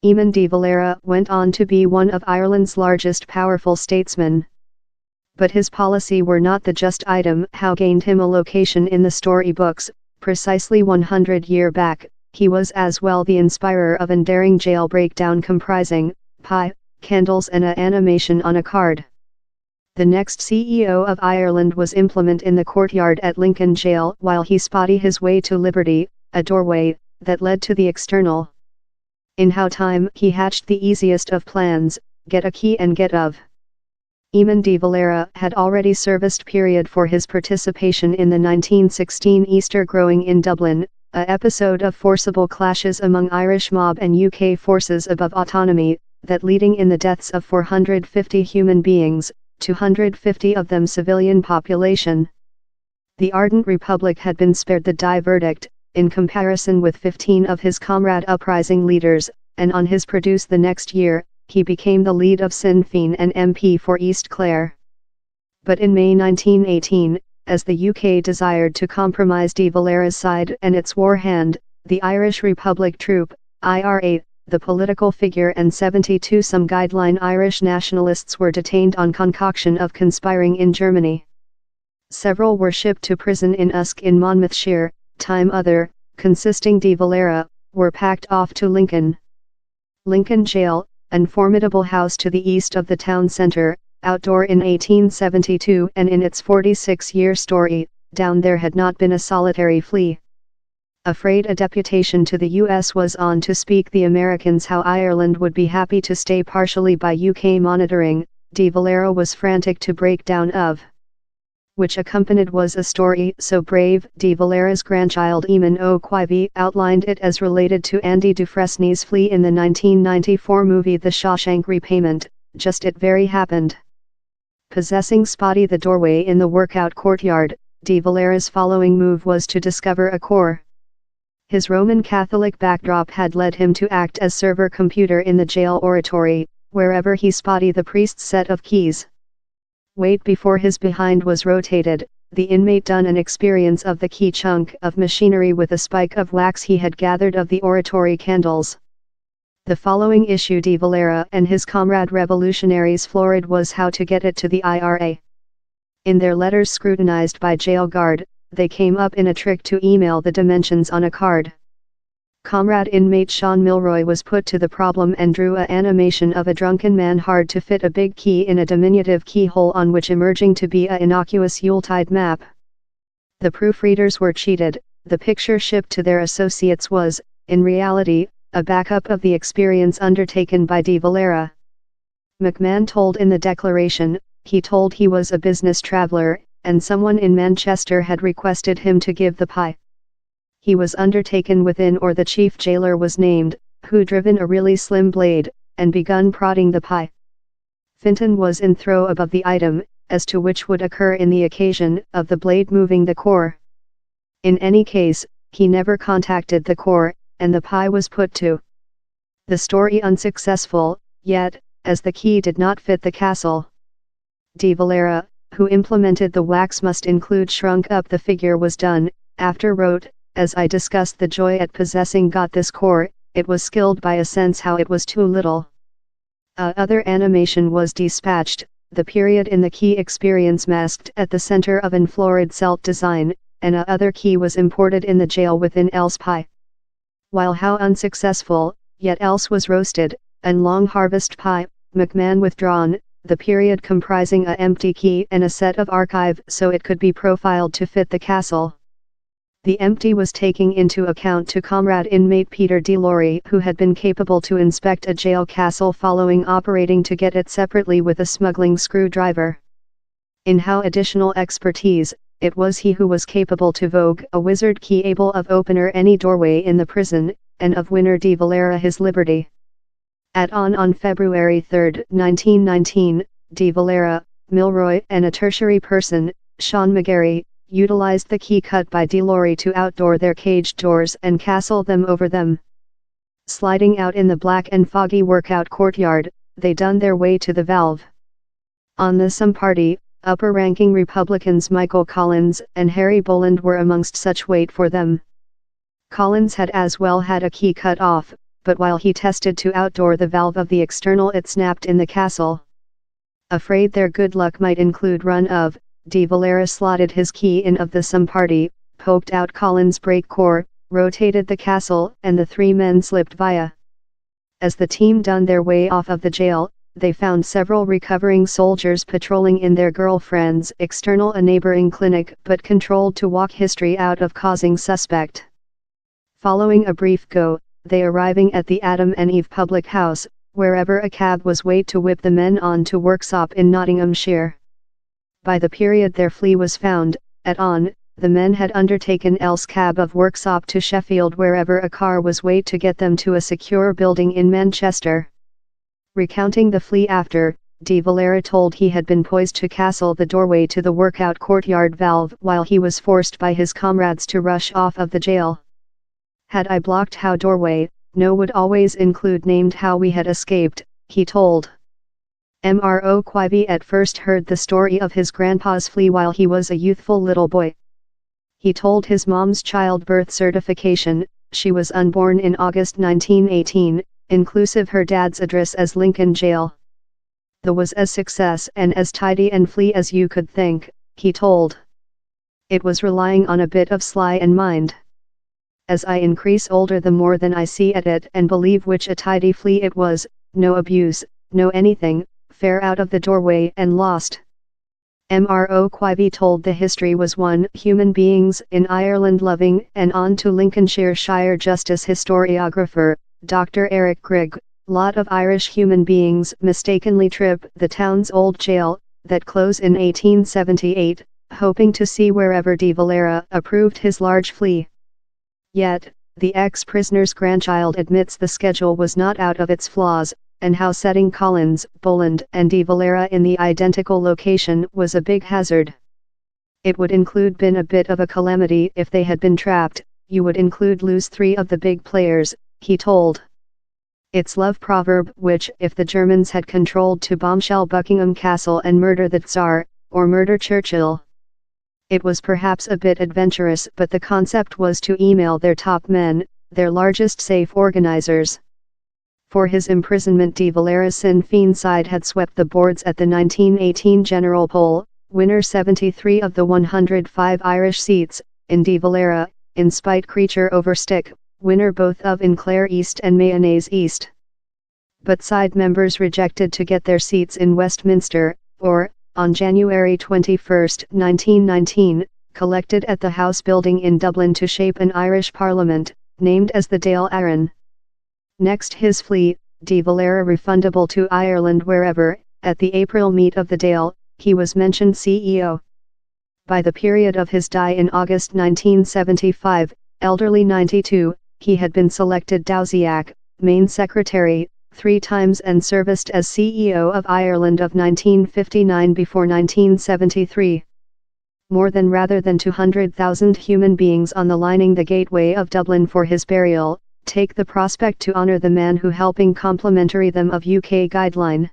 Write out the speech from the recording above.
Eamon de Valera went on to be one of Ireland's largest powerful statesmen. But his policy were not the just item how gained him a location in the storybooks. Precisely 100 years back, he was as well the inspirer of an daring jail breakdown comprising pie, candles and a animation on a card. The next CEO of Ireland was implement in the courtyard at Lincoln Jail while he spotty his way to liberty, a doorway that led to the external. In how time he hatched the easiest of plans, get a key and get of. Eamon de Valera had already serviced period for his participation in the 1916 Easter growing in Dublin, a episode of forcible clashes among Irish mob and UK forces above autonomy, that leading in the deaths of 450 human beings, 250 of them civilian population. The ardent Republic had been spared the die verdict, in comparison with 15 of his comrade uprising leaders, and on his produce the next year, he became the lead of Sinn Féin and MP for East Clare. But in May 1918, as the UK desired to compromise de Valera's side and its war hand, the Irish Republic Troop, IRA, the political figure and 72 some guideline Irish nationalists were detained on concoction of conspiring in Germany. Several were shipped to prison in Usk in Monmouthshire, time other, consisting de Valera, were packed off to Lincoln. Lincoln Jail, an formidable house to the east of the town centre, outdoor in 1872 and in its 46-year story, down there had not been a solitary flea. Afraid a deputation to the US was on to speak the Americans how Ireland would be happy to stay partially by UK monitoring, de Valera was frantic to break down of which accompanied was a story so brave. De Valera's grandchild Eamon O'Quivey outlined it as related to Andy Dufresne's flea in the 1994 movie The Shawshank Repayment, just it very happened. Possessing Spotty the doorway in the workout courtyard, de Valera's following move was to discover a core. His Roman Catholic backdrop had led him to act as server computer in the jail oratory, wherever he spotty the priest's set of keys. Wait before his behind was rotated, the inmate done an experience of the key chunk of machinery with a spike of wax he had gathered of the oratory candles. The following issue de Valera and his comrade revolutionaries florid was how to get it to the IRA. In their letters scrutinized by jail guard, they came up in a trick to email the dimensions on a card. Comrade inmate Sean Milroy was put to the problem and drew a animation of a drunken man hard to fit a big key in a diminutive keyhole on which emerging to be a innocuous Yuletide map. The proofreaders were cheated. The picture shipped to their associates was, in reality, a backup of the experience undertaken by de Valera. McMahon told in the declaration, he told he was a business traveler, and someone in Manchester had requested him to give the pie. He was undertaken within or the chief jailer was named, who driven a really slim blade, and begun prodding the pie. Finton was in throw above the item, as to which would occur in the occasion of the blade moving the core. In any case, he never contacted the core, and the pie was put to the story unsuccessful, yet, as the key did not fit the castle. De Valera, who implemented the wax must include shrunk up the figure was done, after wrote, as I discussed the joy at possessing got this core, it was skilled by a sense how it was too little. Other animation was dispatched, the period in the key experience masked at the center of an florid celt design, and other key was imported in the jail within else pie. While how unsuccessful, yet else was roasted, and long harvest pie, McMahon withdrawn, the period comprising a empty key and a set of archive so it could be profiled to fit the castle. The empty was taking into account to comrade inmate Peter de Laurie who had been capable to inspect a jail castle following operating to get it separately with a smuggling screwdriver. In how additional expertise, it was he who was capable to vogue a wizard key able of opener any doorway in the prison, and of winner de Valera his liberty. On February 3, 1919, de Valera, Milroy and a tertiary person, Sean McGarry, utilized the key cut by de Laurie to outdoor their caged doors and castle them over them. Sliding out in the black and foggy workout courtyard, they done their way to the valve. On the some party, upper-ranking Republicans Michael Collins and Harry Boland were amongst such wait for them. Collins had as well had a key cut off, but while he tested to outdoor the valve of the external it snapped in the castle. Afraid their good luck might include run of, de Valera slotted his key in of the some party, poked out Collins' brake core, rotated the castle, and the three men slipped via. As the team done their way off of the jail, they found several recovering soldiers patrolling in their girlfriend's external a neighboring clinic but controlled to walk history out of causing suspect. Following a brief go, they arriving at the Adam and Eve public house, wherever a cab was wait to whip the men on to Worksop in Nottinghamshire. By the period their flea was found, the men had undertaken else cab of Worksop to Sheffield wherever a car was wait to get them to a secure building in Manchester. Recounting the flea after, de Valera told he had been poised to castle the doorway to the workout courtyard valve while he was forced by his comrades to rush off of the jail. Had I blocked how doorway, no would always include named how we had escaped, he told. Mro Quivey at first heard the story of his grandpa's flea while he was a youthful little boy. He told his mom's childbirth certification, she was unborn in August 1918, inclusive her dad's address as Lincoln Jail. The was as success and as tidy and flea as you could think, he told. It was relying on a bit of sly and mind. As I increase older the more than I see at it and believe which a tidy flea it was, no abuse, no anything, fair out of the doorway and lost. Mro Quivey told the history was one human beings in Ireland loving and on to Lincolnshire Shire Justice historiographer, Dr. Eric Grigg, lot of Irish human beings mistakenly trip the town's old jail, that close in 1878, hoping to see wherever de Valera approved his large flea. Yet, the ex-prisoner's grandchild admits the schedule was not out of its flaws, and how setting Collins, Boland and de Valera in the identical location was a big hazard. It would include been a bit of a calamity if they had been trapped, you would include lose 3 of the big players, he told. It's love proverb which if the Germans had controlled to bombshell Buckingham Castle and murder the Tsar, or murder Churchill. It was perhaps a bit adventurous but the concept was to email their top men, their largest safe organizers. For his imprisonment de Valera's Sinn Féin side had swept the boards at the 1918 general poll, winner 73 of the 105 Irish seats, in de Valera, in spite creature over stick, winner both of in Clare East and Mayonnaise East. But side members rejected to get their seats in Westminster, or, on January 21, 1919, collected at the House building in Dublin to shape an Irish Parliament, named as the Dáil Éireann. Next his flea, de Valera refundable to Ireland wherever, at the April meet of the Dáil, he was mentioned CEO. By the period of his die in August 1975, elderly 92, he had been selected Dáilsiach, main secretary, 3 times and serviced as CEO of Ireland of 1959 before 1973. More than rather than 200,000 human beings on the lining the gateway of Dublin for his burial, take the prospect to honour the man who helping complementary them of UK guideline.